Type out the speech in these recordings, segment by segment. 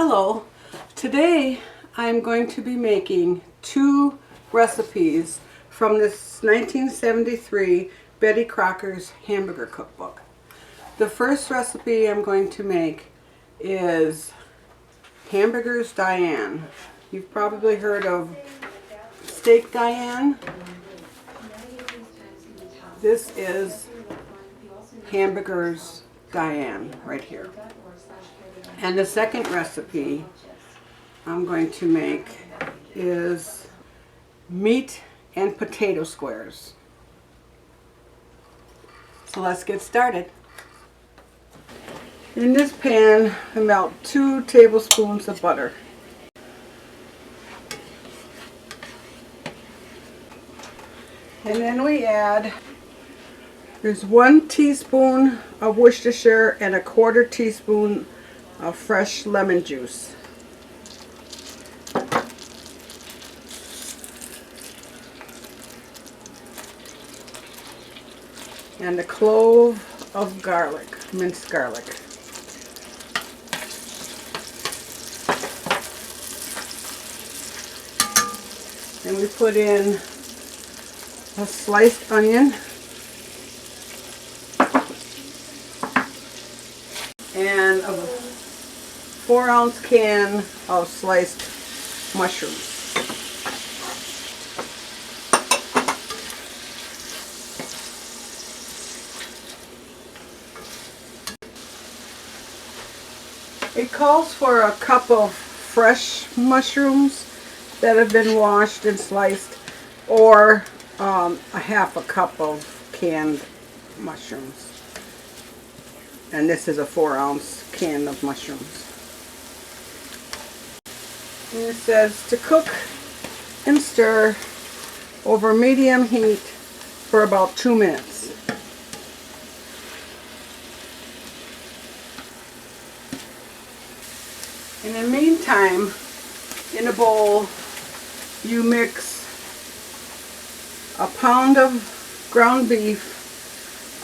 Hello, today I'm going to be making two recipes from this 1973 Betty Crocker's Hamburger Cookbook. The first recipe I'm going to make is Hamburgers Diane. You've probably heard of Steak Diane. This is Hamburgers Diane right here. And the second recipe I'm going to make is meat and potato squares. So let's get started. In this pan, I melt 2 tablespoons of butter. And then we add, there's 1 teaspoon of Worcestershire and 1/4 teaspoon of fresh lemon juice. And a clove of garlic, minced garlic. And we put in a sliced onion and a 4-ounce can of sliced mushrooms. It calls for a cup of fresh mushrooms that have been washed and sliced, or a half a cup of canned mushrooms. And this is a 4-ounce can of mushrooms. And it says to cook and stir over medium heat for about 2 minutes. In the meantime, in a bowl, you mix a pound of ground beef,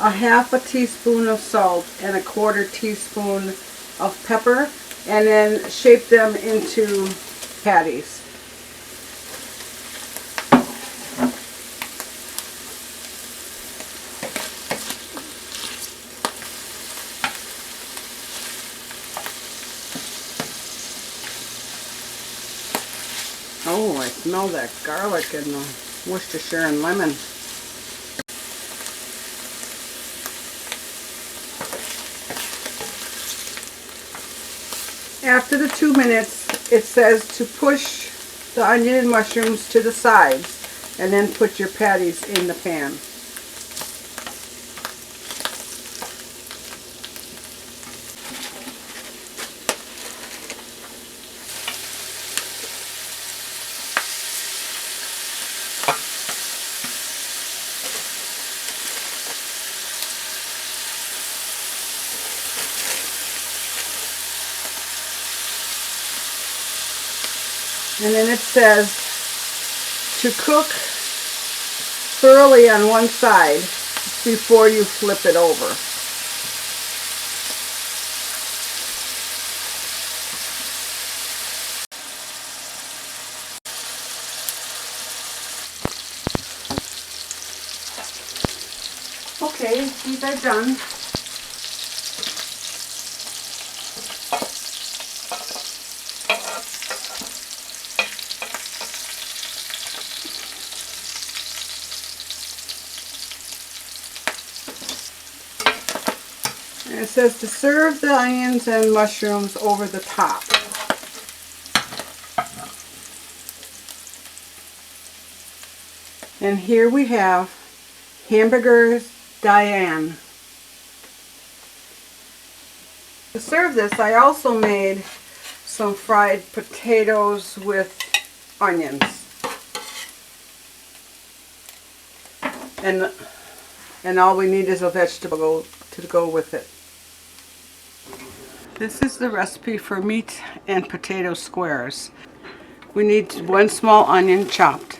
a half a teaspoon of salt, and 1/4 teaspoon of pepper, and then shape them into patties. Oh, I smell that garlic and the Worcestershire and lemon. After the 2 minutes, it says to push the onion and mushrooms to the sides and then put your patties in the pan. And then it says to cook thoroughly on one side before you flip it over. Okay, these are done. And it says to serve the onions and mushrooms over the top. And here we have Hamburgers Diane. To serve this, I also made some fried potatoes with onions. And all we need is a vegetable to go with it. This is the recipe for meat and potato squares. We need 1 small onion chopped.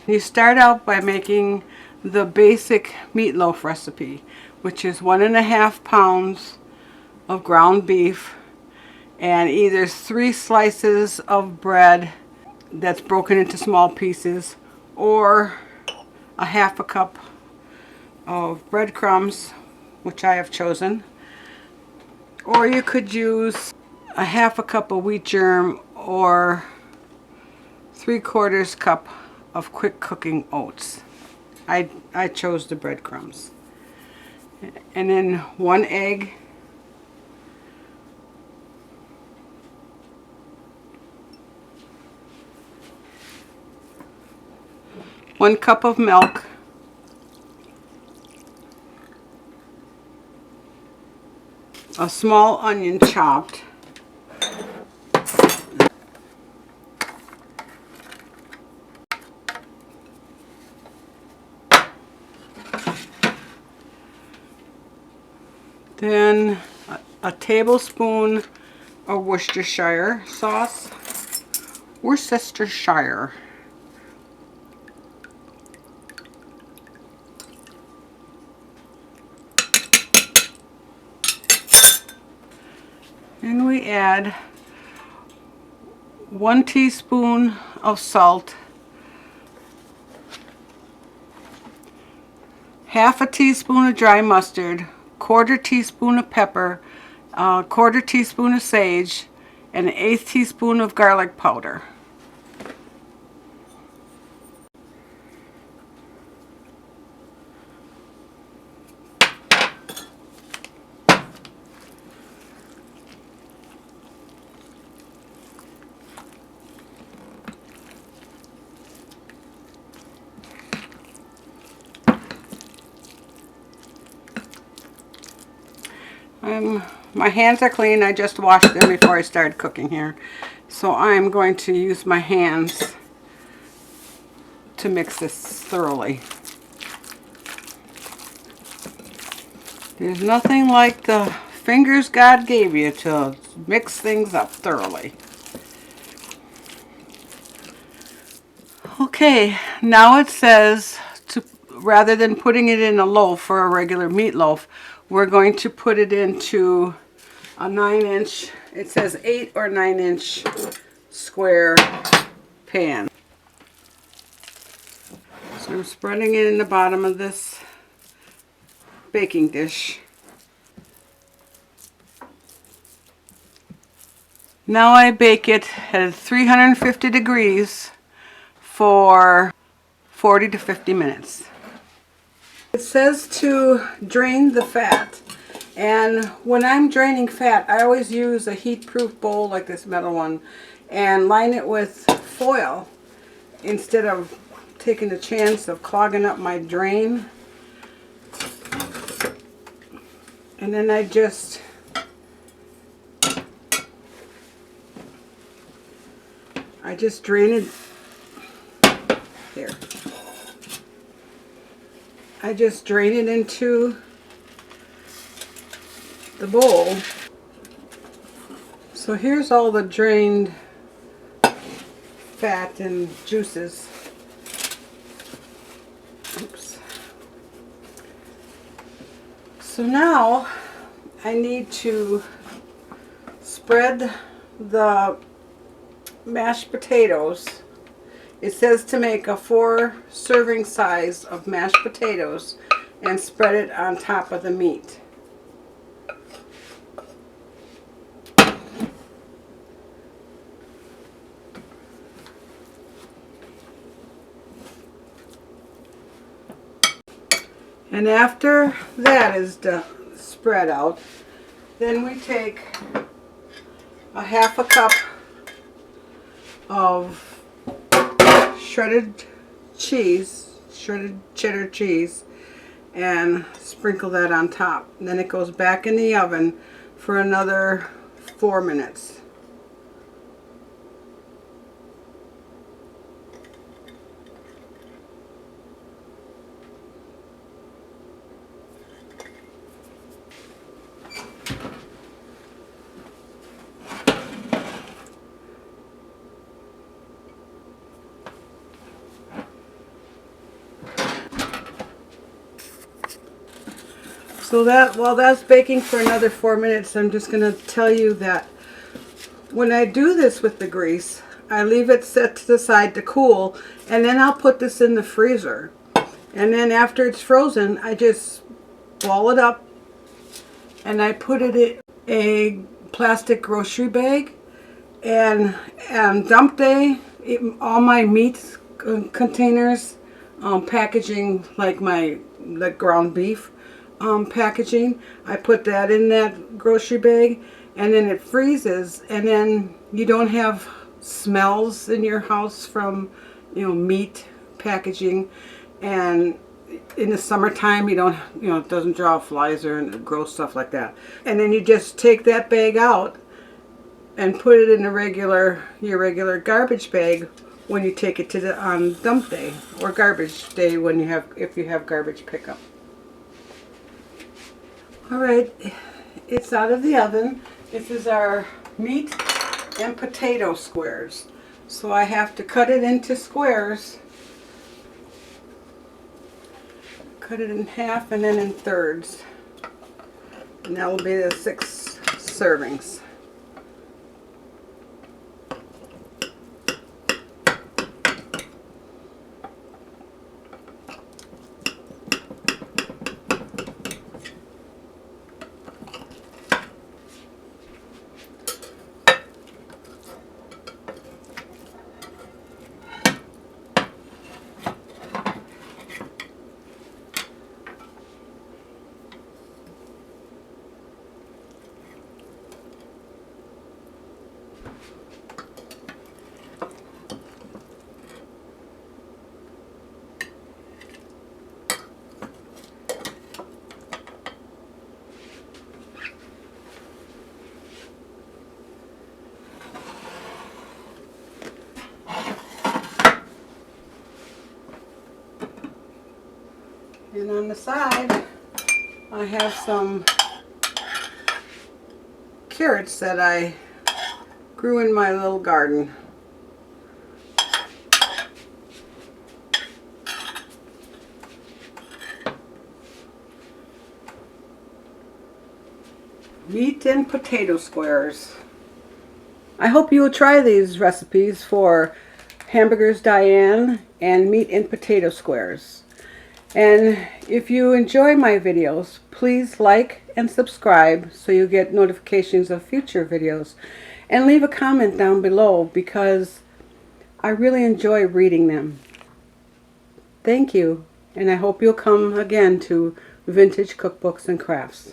You start out by making the basic meatloaf recipe, which is 1.5 pounds of ground beef and either 3 slices of bread that's broken into small pieces, or a 1/2 cup of breadcrumbs, which I have chosen, or you could use a 1/2 cup of wheat germ or 3/4 cup of quick cooking oats. I chose the breadcrumbs. And then 1 egg, one cup of milk, a small onion chopped, then a tablespoon of Worcestershire sauce. Worcestershire. And we add 1 teaspoon of salt, 1/2 teaspoon of dry mustard, 1/4 teaspoon of pepper, 1/4 teaspoon of sage, and 1/8 teaspoon of garlic powder. My hands are clean. I just washed them before I started cooking here. So I'm going to use my hands to mix this thoroughly. There's nothing like the fingers God gave you to mix things up thoroughly. Okay, now it says to, rather than putting it in a loaf or a regular meatloaf, we're going to put it into a 9-inch, it says 8 or 9-inch square pan. So I'm spreading it in the bottom of this baking dish. Now I bake it at 350 degrees for 40 to 50 minutes. It says to drain the fat, and when I'm draining fat, I always use a heat-proof bowl like this metal one and line it with foil instead of taking the chance of clogging up my drain. And then I just drain it there. I just drain it into the bowl. So here's all the drained fat and juices. Oops. So now I need to spread the mashed potatoes. It says to make a 4 serving size of mashed potatoes and spread it on top of the meat. And after that is spread out, then we take a 1/2 cup of shredded cheese, shredded cheddar cheese, and sprinkle that on top. And then it goes back in the oven for another 4 minutes. So that while that's baking for another 4 minutes, I'm just going to tell you that when I do this with the grease, I leave it set to the side to cool, and then I'll put this in the freezer. And then after it's frozen, I just ball it up and I put it in a plastic grocery bag. And dump day, all my meat containers, packaging like ground beef packaging, I put that in that grocery bag, and then it freezes, and then you don't have smells in your house from meat packaging. And in the summertime, you don't it doesn't draw flies or gross stuff like that. And then you just take that bag out and put it in your regular garbage bag when you take it to the on dump day or garbage day if you have garbage pickup. All right, it's out of the oven. This is our meat and potato squares. So I have to cut it into squares. Cut it in half and then in thirds. And that will be the 6 servings. And on the side, I have some carrots that I grew in my little garden. Meat and potato squares. I hope you will try these recipes for Hamburgers Diane and meat and potato squares. And if you enjoy my videos, please like and subscribe so you get notifications of future videos. And leave a comment down below because I really enjoy reading them. Thank you, and I hope you'll come again to Vintage Cookbooks and Crafts.